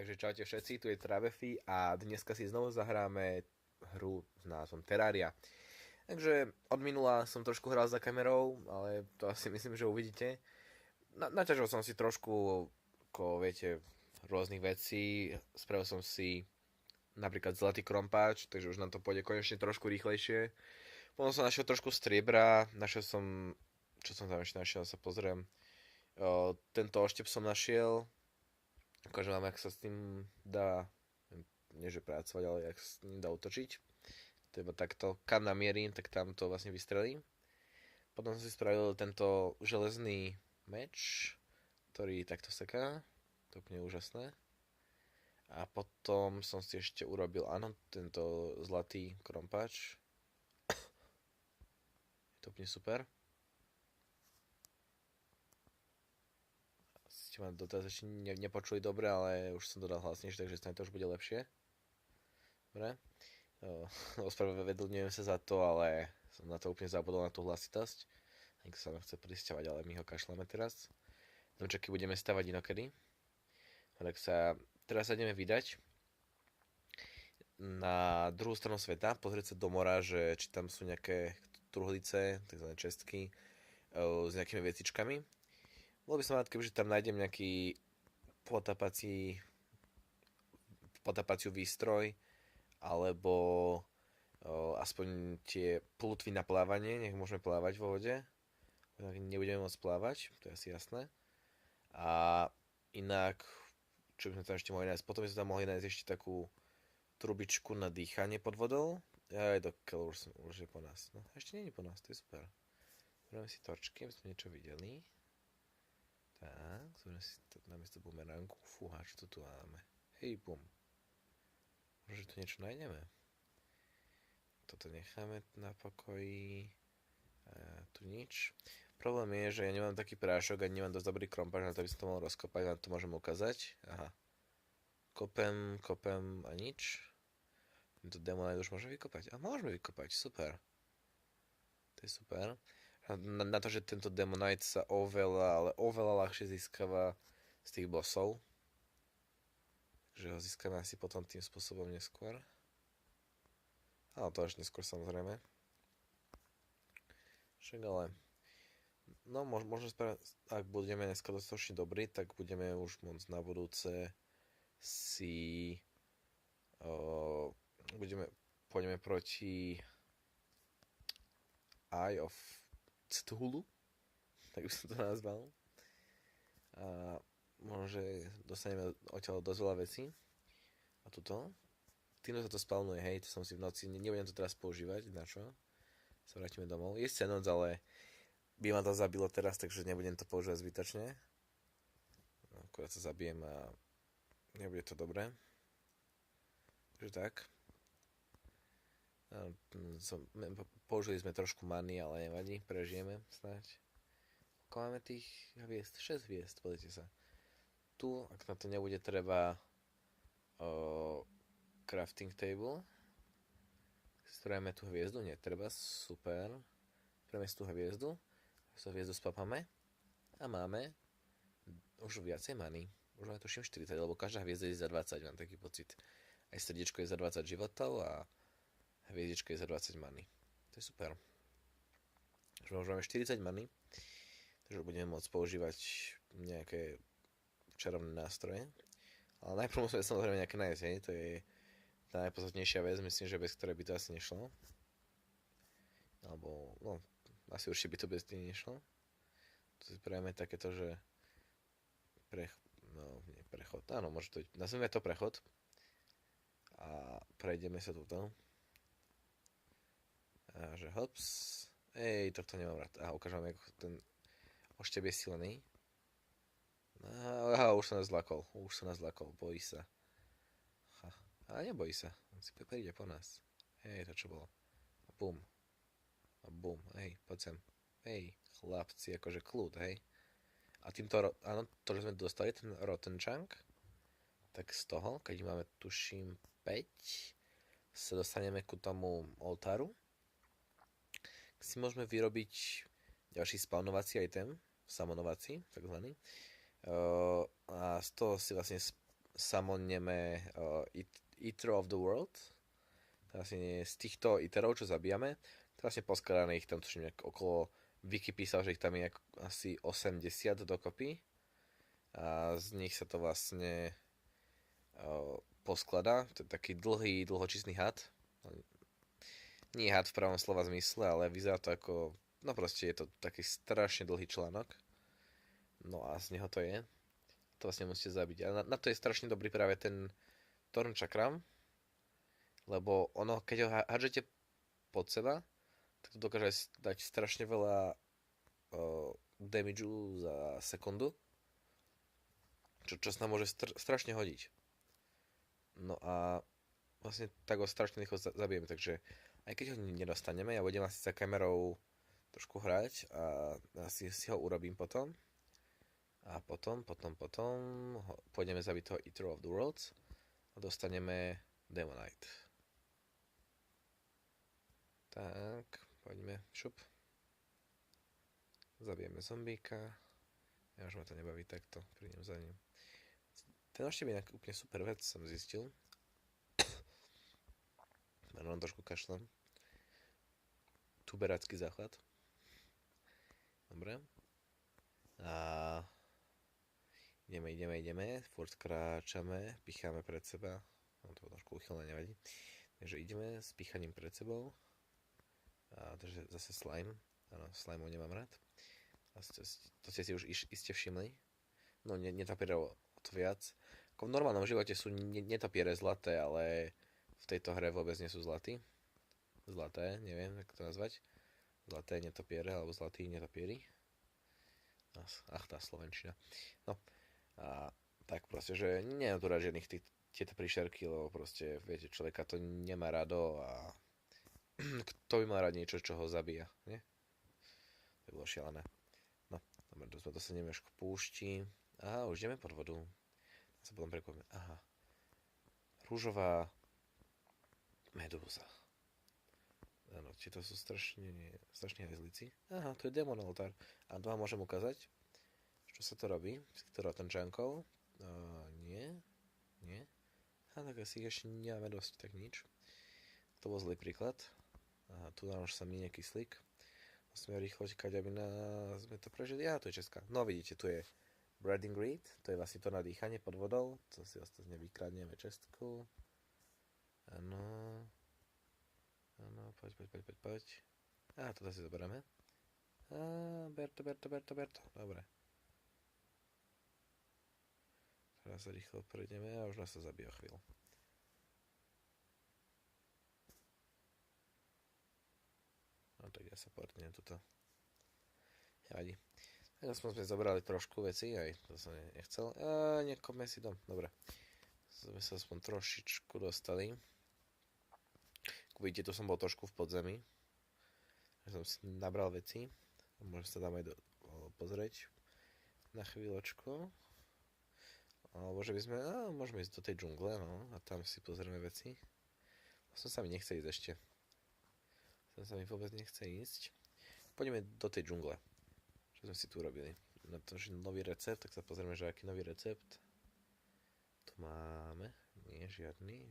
Takže čaute všetci, tu je Travefi a dneska si znovu zahráme hru s názvom Terraria. Takže od minula som trošku hral za kamerou, ale to asi myslím, že uvidíte. Naťažil som si trošku, ako viete, rôznych vecí. Spravil som si napríklad zlatý krompáč, takže už nám to pôjde konečne trošku rýchlejšie. Potom som našiel trošku striebra, našiel som... Čo som tam ešte našiel, sa pozriem. Tento oštep som našiel, ukážem vám, jak sa s tým dá, nie že pracovať, ale jak s ním dá utočiť. To je takto, kam namierim, tak tam to vlastne vystrelí. Potom som si spravil tento železný meč, ktorý takto seká. To je úplne úžasné. A potom som si ešte urobil, áno, tento zlatý krompáč. Je to úplne super. Ste ma doteraz ešte nepočuli dobre, ale už som dodal hlasnejšie, takže snáď to už bude lepšie. Dobre. Ospravedlňujem sa za to, ale som na to úplne zabudol, na tú hlasitosť. Niekto sa nám chce prisťovať, ale my ho kašľame teraz. Domčeky budeme stavať inokedy. Tak sa teraz sa ideme vydať na druhú stranu sveta, pozrieť sa do mora, že či tam sú nejaké truhlice, tzv. Čestky, s nejakými vecičkami. Bol by som rád, kebyže tam nájdem nejaký potapaciu výstroj, alebo aspoň tie plutvy na plávanie, nech môžeme plávať vo vode. Nebudeme môcť plávať, to je asi jasné. A inak, čo by sme tam ešte mohli nájsť? Potom by sme tam mohli nájsť ešte takú trubičku na dýchanie pod vodou. Aj do už je po nás. No, ešte nie je po nás, to je super. Zoberieme si torčky, aby sme niečo videli. Tak, zoberieme si namiesto bumerángu. Fúha, čo to tu máme? Hej, bum. Možno, že tu niečo nájdeme. Toto necháme na pokoji. Tu nič. Problém je, že ja nemám taký prášok a nemám dosť dobrý krompáč, na to by som to mohol rozkopať, vám to môžem ukázať. Aha. Kopem a nič. Tento demonite už môžeme vykopať. A môžeme vykopať, super. To je super. Na to, že tento demonite sa ale oveľa ľahšie získava z tých bossov. Takže ho získame asi potom tým spôsobom neskôr. Ale to až neskôr samozrejme. Však ale... No možno ak budeme dneska dostatočne dobrí, tak budeme už môcť na budúce si... Pôjdeme proti Eye of Cthulhu, tak by som to nazval. A možno, že dostaneme odtiaľ dosť veľa vecí. A tuto. Týmto sa to spavnuje, hej, to som si v noci, nebudem to teraz používať, na čo? Sa vrátime domov. Je sice noc, ale by ma to zabilo teraz, takže nebudem to používať zbytočne. Akurát sa zabijem a nebude to dobré. Takže tak. Použili sme trošku many, ale nevadí, prežijeme snáď. Koľko máme tých hviezd? 6 hviezd, pozrite sa. Tu, ak na to nebude treba crafting table, strojíme tú hviezdu, netreba, super. Strojíme si tú hviezdu, spapame a máme už viacej many. Už máme tuším 40, lebo každá hviezda je za 20, mám taký pocit. Aj srdiečko je za 20 životov a hviezdička je za 20 many. To je super. Už máme 40 many, takže budeme môcť používať nejaké čarovné nástroje. Ale najprv musíme samozrejme nejaké nájsť, hej? To je tá najpodstatnejšia vec, myslím, že bez ktorej by to asi nešlo. Alebo, no, asi určite by to bez tým nešlo. Tu si spravíme takéto, že prechod, áno, môže to byť, nazvime to prechod. A prejdeme sa tuto. A že hops. Tohto nemám rád. A ukážem vám, ako ten oštep je silný. Už sa nás zlakol. Bojí sa. A nebojí sa. On si príde po nás. To čo bolo. A bum. Poď sem. Chlapci, akože kľud, hej. A týmto, áno, to, že sme dostali, ten rotten chunk, tak z toho, keď máme, tuším, 5, sa dostaneme ku tomu oltáru. Si môžeme vyrobiť ďalší spawnovací item, samonovací, takzvaný. A z toho si vlastne samonneme Eater of the World. Vlastne z týchto iterov, čo zabijame, to vlastne poskladané ich tam tuším okolo Wiki písal, že ich tam je asi 80 dokopy a z nich sa to vlastne poskladá. To je taký dlhý, dlhočísny had. Nie had v pravom slova zmysle, ale vyzerá to ako, no proste je to taký strašne dlhý článok. No a z neho to je. To vlastne musíte zabiť. A na to je strašne dobrý práve ten Torn Chakram, lebo ono, keď ho hádžete pod seba, tak to dokáže dať strašne veľa damageu za sekundu, čo sa nám môže strašne hodiť. No a vlastne tak ho strašne rýchlo zabijeme, takže aj keď ho nedostaneme, ja budem asi za kamerou trošku hrať a asi si ho urobím potom. A potom pôjdeme zabiť toho Eater of the Worlds a dostaneme Demonite. Tak, poďme, šup. Zabijeme zombíka. Ja už ma to nebaví takto, prídem za ním. Ten ešte je úplne super vec, som zistil. Mám trošku kašlem. Tuberácky záchvat. Dobre. A ideme. Furt kráčame, picháme pred seba. No to trošku uchylné, nevadí. Takže ideme s píchaním pred sebou. A takže zase slime. Áno, slime nemám rád. To ste si už iste všimli. No, netopierov to viac. Ako v normálnom živote sú netopiere zlaté, ale v tejto hre vôbec nie sú zlaté, neviem, ako to nazvať. Zlaté netopiere, alebo zlatí netopieri. Ach, tá slovenčina. No, a tak proste, že nie je tu rád žiadnych tieto príšerky, lebo proste, viete, človeka to nemá rado a kto by mal rád niečo, čo ho zabíja, nie? To by bolo šialené. No, dobre, dostaneme až k púšti. Aha, už ideme pod vodu. Sa potom prekvapíme. Aha. Rúžová medúza. Áno, tieto sú strašne hajzlici. Aha, to je Demon Altar. A to vám môžem ukázať. Čo sa to robí? S ktorou tančankou? Nie. A tak asi ešte nemáme dosť, tak nič. To bol zlý príklad. A tu nám už sa minie kyslík. Musíme rýchlo čakať, aby sme to prežili. To je česká. No vidíte, tu je Breathing Reed. To je vlastne to na dýchanie pod vodou. To si ostatne vykradneme česku. Áno, poď. Toto si zoberieme. Berto. Dobre. Teraz sa rýchlo prejdeme a už nás sa zabije o chvíľu. No tak ja sa portnem tuto. Nevadí. Tak aspoň sme zobrali trošku veci, aj to som nechcel. Nekopme si dom, dobre. Sme sa aspoň trošičku dostali. Vidíte, tu som bol trošku v podzemí. Som si nabral veci. Môžem sa tam aj pozrieť na chvíľočku. Alebo že by sme, môžeme ísť do tej džungle, no, a tam si pozrieme veci. Som sa mi nechce ísť ešte. Sa mi vôbec nechce ísť. Poďme do tej džungle. Čo sme si tu urobili? Na to, že nový recept, tak sa pozrieme, že aký nový recept. Tu máme. Nie, žiadny.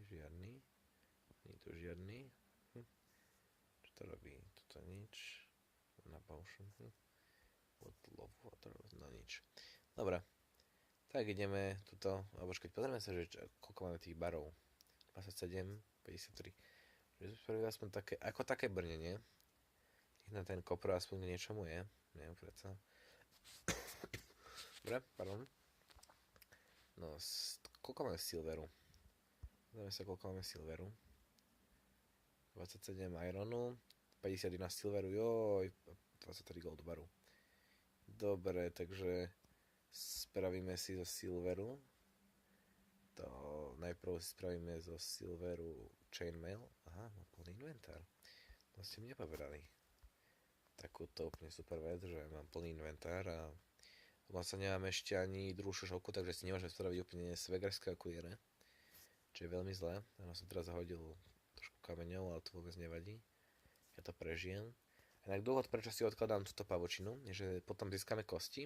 Nie tu žiadny. Čo to robí? Toto nič. Na potion. Love water. No nič. Dobre. Tak ideme tuto. Alebo počkať, pozrieme sa, že koľko máme tých barov. 27, 53. Že sme spravili aspoň také, ako také brnenie. Na ten kopro aspoň niečomu je. Neviem, predsa. Dobre, pardon. No, koľko máme silveru? Pozrieme sa, koľko máme silveru. 27 ironu, 51 silveru, joj, 23 gold baru. Dobre, takže spravíme si zo silveru. To najprv si spravíme zo silveru chainmail. Aha, mám plný inventár. To ste mi nepovedali. Takúto úplne super vec, že mám plný inventár a vlastne nemám ešte ani druhú šošovku, takže si nemôžem spraviť úplne svegerské akujere. Čo je veľmi zlé. Ja som teraz zahodil trošku kameňov, ale to vôbec nevadí. Ja to prežijem. Inak dôvod, prečo si odkladám túto pavučinu, je, že potom získame kosti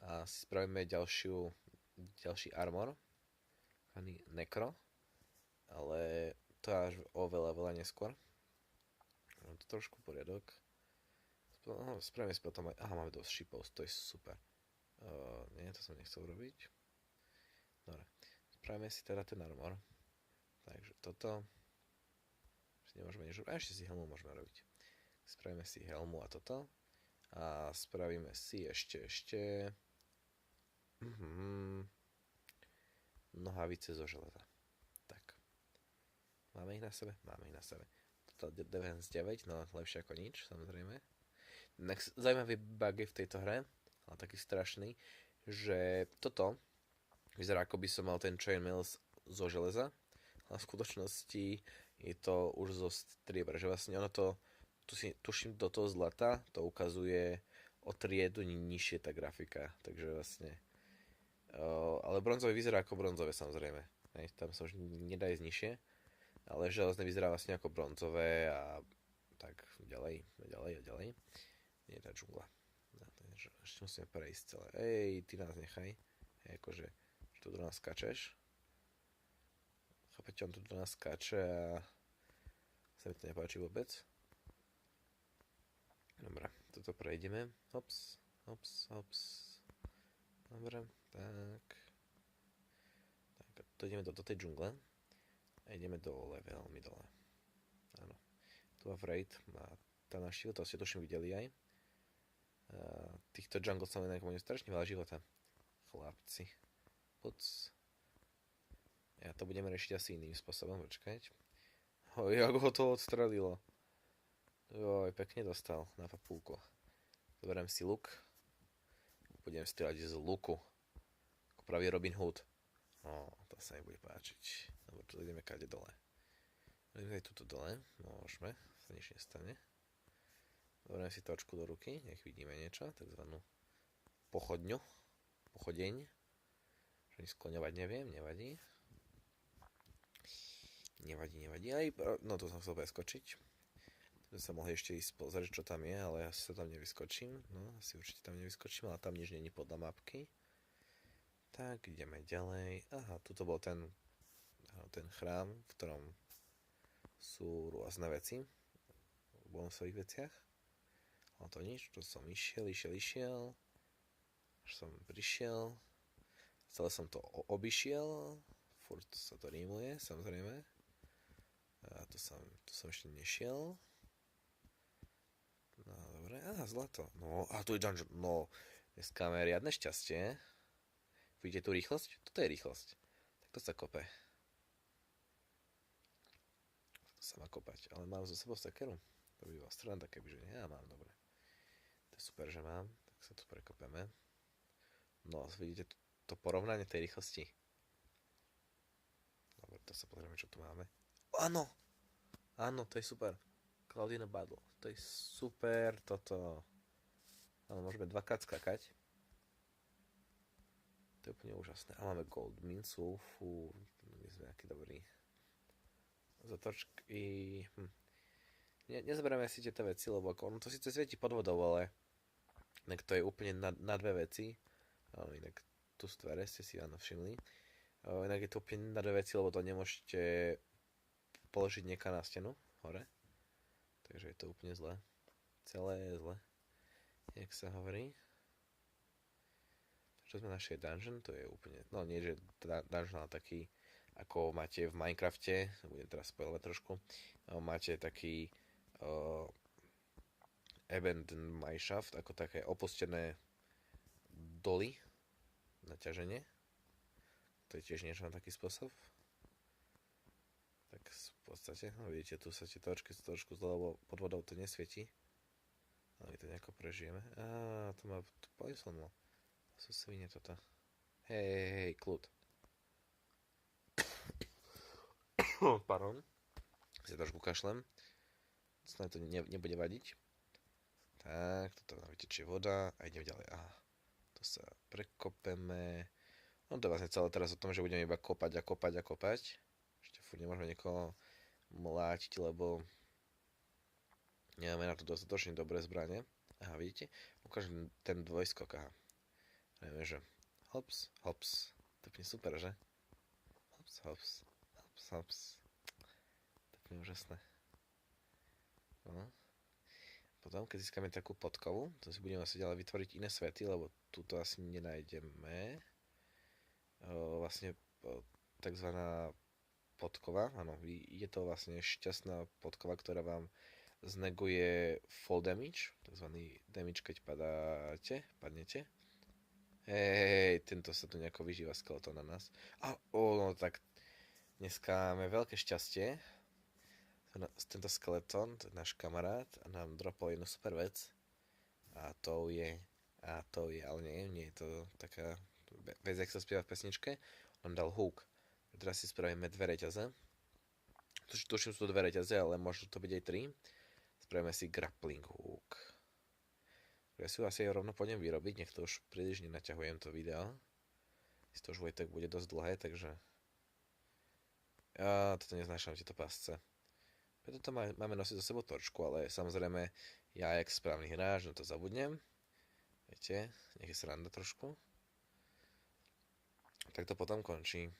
a si spravíme ďalší armor. nekro, ale to až oveľa, veľa neskôr. Mám tu trošku poriadok. Spravíme si potom aj... Aha, máme dosť šipov, to je super. Nie, to som nechcel robiť. Dobre. Spravíme si teda ten armor. Takže toto. Si nemôžeme nič robiť. A ešte si helmu môžeme robiť. Spravíme si helmu a toto. A spravíme si ešte... Nohavice zo železa. Tak. Máme ich na sebe? Máme ich na sebe. Toto Defense 9, no lepšie ako nič, samozrejme. Zajímavý bug je v tejto hre, ale taký strašný, že toto vyzerá ako by som mal ten chainmail zo železa, ale v skutočnosti je to už zo striebra, že vlastne ono to, tu si tuším do toho zlata, to ukazuje o triedu nižšie tá grafika, takže vlastne ale bronzové vyzerá ako bronzové samozrejme, tam sa už nedá ísť nižšie, ale železné vyzerá vlastne ako bronzové a tak ďalej. Je tá džungla. Ešte musíme prejsť celé. Ej, ty nás nechaj. Akože, že tu do nás skačeš. Chápete, on tu do nás skače a sa mi to nepáči vôbec. Dobre, toto prejdeme. Hops. Dobre, tak. Tak, to ideme do tej džungle. A ideme dole, veľmi dole. Áno. Tu Afraid má tá naštívil, to ste tuším videli aj. Týchto jungle sa len majú strašne veľa života. Chlapci. Puc. Ja to budeme riešiť asi iným spôsobom, počkať. Jak ho to odstrelilo. Joj, pekne dostal na papulku. Zoberiem si luk. Budem strieľať z luku. Ako pravý Robin Hood. To sa mi bude páčiť. Dobre, tu ideme kade dole. Ideme aj tuto dole. Môžeme. Sa nič nestane. Zoberiem si točku do ruky. Nech vidíme niečo. Takzvanú pochodňu. Pochodeň. Že ani skloňovať neviem. Nevadí. Aj, no tu som chcel preskočiť. Tu sa mohli ešte ísť pozrieť, čo tam je, ale ja sa tam nevyskočím. No, asi určite tam nevyskočím, ale tam nič není podľa mapky. Tak, ideme ďalej. Aha, tuto bol ten chrám, v ktorom sú rôzne veci. V bonusových veciach. Ale to nič, tu som išiel. Až som prišiel. Celé som to obišiel. Furt sa to rímuje, samozrejme. A tu som ešte nešiel. No, dobre. Zlato. No, a tu je dungeon. No, dneska máme riadne šťastie. Vidíte tú rýchlosť? Toto je rýchlosť. Tak to sa kope. To sa má kopať. Ale mám zo sebou sekeru. To by bola strana, kebyže nie. Ja mám, dobre. To je super, že mám. Tak sa tu prekopeme. No, vidíte to porovnanie tej rýchlosti. Dobre, to sa pozrieme, čo tu máme. Áno, to je super. Cloudina Battle. To je super, toto. Áno, môžeme dvakrát skakať. To je úplne úžasné. A máme gold mincu. Fú, my sme aký dobrý. Zatočky. Nezaberieme si tieto veci, lebo ono to síce svieti pod vodou, ale inak to je úplne na dve veci. Inak tu z tvere ste si áno všimli. Inak je to úplne na dve veci, lebo to nemôžete položiť niekam na stenu hore. Takže je to úplne zle. Celé je zle. Jak sa hovorí. Čo sme našli dungeon, to je úplne, no nie že dungeon, ale taký, ako máte v Minecrafte, budem teraz spoilovať trošku, máte taký abandoned mineshaft, ako také opustené doly na ťaženie. To je tiež niečo na taký spôsob. Tak v podstate, no vidíte, tu sa tie točky sú trošku zle, lebo pod vodou to nesvieti. Ale my to nejako prežijeme. To má poislno. Sú svine toto. Hej, kľud. Pardon. Si trošku kašlem. Snad to nebude vadiť. Tak, toto nám vytečie voda a ideme ďalej. Tu sa prekopeme. No to je vlastne celé teraz o tom, že budeme iba kopať. Ešte furt nemôžeme niekoho mlátiť, lebo nemáme na to dostatočne dobré zbranie. Aha, vidíte? Ukážem ten dvojskok, Vieme, že hops. To je super, že? hops, hops, hops. To je úžasné. No. Potom, keď získame takú podkovu, to si budeme asi ďalej vytvoriť iné svety, lebo túto asi nenájdeme. Vlastne takzvaná podkova, áno, je to vlastne šťastná podkova, ktorá vám zneguje fall damage, takzvaný damage, keď padnete. Hej, tento sa tu nejako vyžíva skeleton na nás. No tak dneska máme veľké šťastie. Tento skeleton, to je náš kamarát a nám dropol jednu super vec. A to je, ale nie je to taká vec, jak sa spieva v pesničke. On nám dal hook. Teraz si spravíme dve reťaze. Tuším, sú to dve reťaze, ale môžu to byť aj tri. Spravíme si grappling hook. Ja si ho asi rovno pôjdem vyrobiť, nech to už príliš nenaťahujem to video. Si to už aj tak bude dosť dlhé, takže... Ja toto neznášam, tieto pásce. Preto to máme nosiť so sebou torčku, ale samozrejme ja, jak správny hráč, no to zabudnem. Viete, nech je sranda trošku. Tak to potom končí.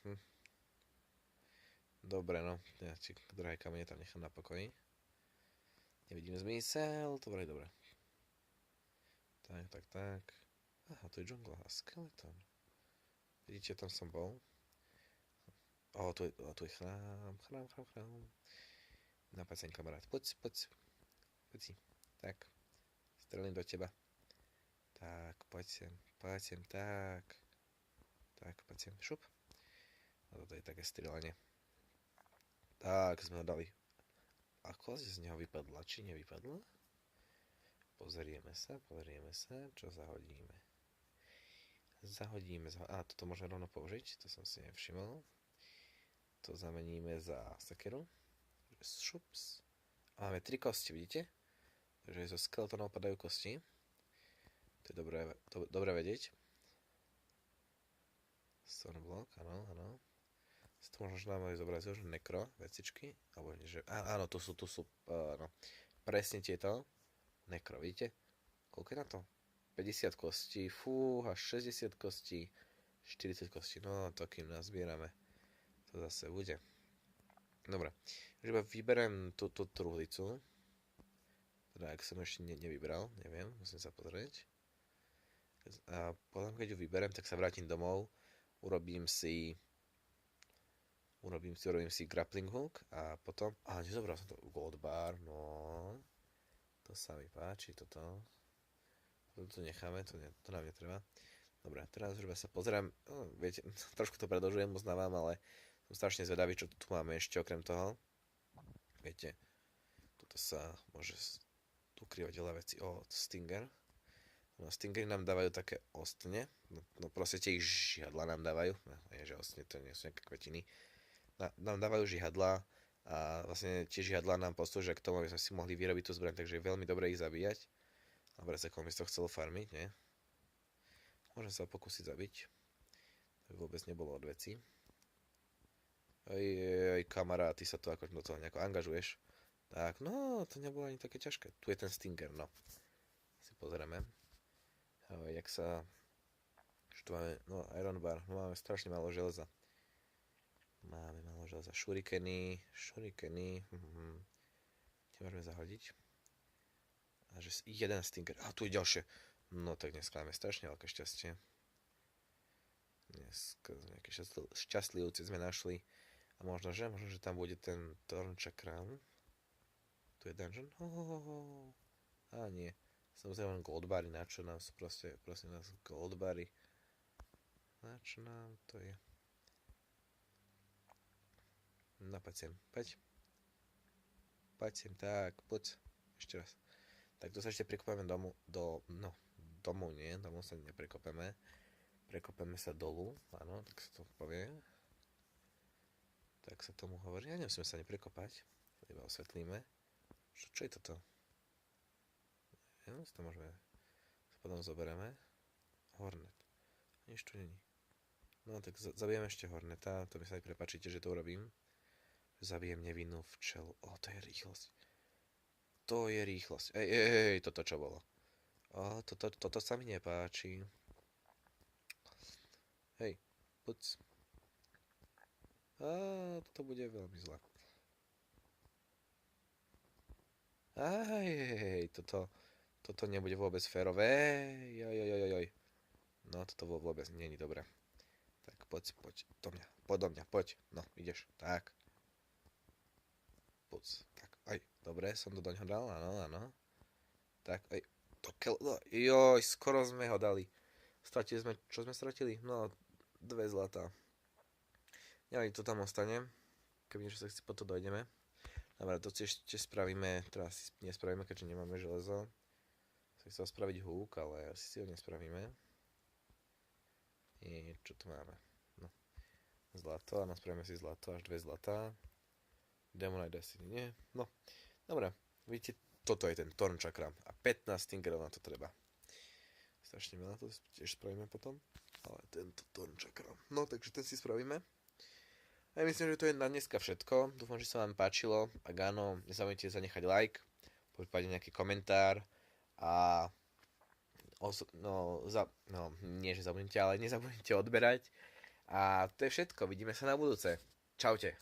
Dobre, no. Ja si drahé kamene tam nechám na pokoji. Nevidím zmysel. Dobre. Tak. Aha, to je džungla a skeleton. Vidíte, tam som bol. Tu je chrám. No, poď sem, kamarát. Poď si. Tak. Strelím do teba. Tak, poď sem, tak. Tak, poď sem, šup. A toto je také strelanie. Tak, sme ho dali. A koľko z neho vypadla, či nevypadla? Pozrieme sa, čo zahodíme. Toto môžeme rovno použiť, to som si nevšimol. To zameníme za sekeru. Šups. A máme 3 kosti, vidíte? Takže zo skeletonov padajú kosti. To je dobré vedieť. Stoneblock, áno. To možno nám aj zobrazil, že nekro vecičky. Alebo nie, že... Áno, tu sú áno. Presne tieto. Nekro, vidíte? Koľko je na to? 50 kostí, až 60 kostí, 40 kostí. No, to kým nazbierame, to zase bude. Dobre, už iba vyberiem túto truhlicu. Teda, ak som ešte nevybral, neviem, musím sa pozrieť. A potom, keď ju vyberiem, tak sa vrátim domov, urobím si grappling hook a potom... nezobral som to gold bar, no... To sa mi páči, toto necháme, to nám netreba. Dobre, teraz už sa pozerám, viete, trošku to predĺžujem, uznávam, ale som strašne zvedavý, čo tu máme ešte okrem toho. Viete, tuto sa môže ukrývať veľa veci. Stinger. No, stingery nám dávajú také ostne, no proste tie ich žihadla nám dávajú, nie, že ostne, to nie sú nejaké kvetiny. Nám dávajú žihadla a vlastne tie žihadla nám poslúžia k tomu, aby sme si mohli vyrobiť tú zbraň, takže je veľmi dobré ich zabíjať. Dobre, sa komu to chcelo farmiť, nie? Môžem sa pokúsiť zabiť. To vôbec nebolo od veci. Oj, kamarát, ty sa tu ako do toho nejako angažuješ. Tak, no, to nebolo ani také ťažké. Tu je ten Stinger, no. Si pozrieme. Jak sa... Čo tu máme? No, Iron Bar. No, máme strašne málo železa. Shurikeny. Tie môžeme zahodiť. A že jeden Stinger. Tu je ďalšie. No tak dneska máme strašne veľké šťastie. Dneska nejaké šťastlivci sme našli. A možno, že tam bude ten Thorn Chakram. Tu je dungeon. Nie. Samozrejme goldbary. Na čo nám sú proste, prosím vás, goldbary. Na čo nám to je? No, poď sem. Poď sem, tak, poď. Ešte raz. Tak tu sa ešte prekopeme domu sa neprekopeme. Prekopeme sa dolu, áno, tak sa to povie. Tak sa tomu hovorí. Nemusíme sa ani prekopať. Iba osvetlíme. Čo je toto? To môžeme... Potom zoberieme. Hornet. Nič tu není. No tak zabijeme ešte Horneta. To mi sa aj prepáčite, že to urobím. Zabijem nevinnú včelu. To je rýchlosť. Ej, toto čo bolo? Toto sa mi nepáči. Hej, puc. A toto bude veľmi zle. Aj, toto nebude vôbec férové. Joj. No, toto vôbec nie je dobré. Tak poď, do mňa, poď. No, ideš, tak. Puc, tak, aj, dobre, som to doňho dal, áno. Tak, aj, joj, skoro sme ho dali. Čo sme stratili? No, 2 zlatá. Nevadí, to tam ostane. Keby niečo sa chce, potom dojdeme. Dobre, to si ešte spravíme, teraz si nespravíme, keďže nemáme železo. Som chcel spraviť húk, ale asi si ho nespravíme. Čo tu máme? No, zlato, áno, spravíme si zlato, až 2 zlatá. Demonite asi nie. No, dobre, vidíte, toto je ten Torn Chakra. A 15 tinkerov na to treba. Strašne veľa, to tiež spravíme potom. Ale tento Torn Chakra. No, takže ten si spravíme. A ja myslím, že to je na dneska všetko. Dúfam, že sa vám páčilo. Ak áno, nezabudnite zanechať like, prípadne nejaký komentár a nie, že zabudnite, ale nezabudnite odberať. A to je všetko. Vidíme sa na budúce. Čaute.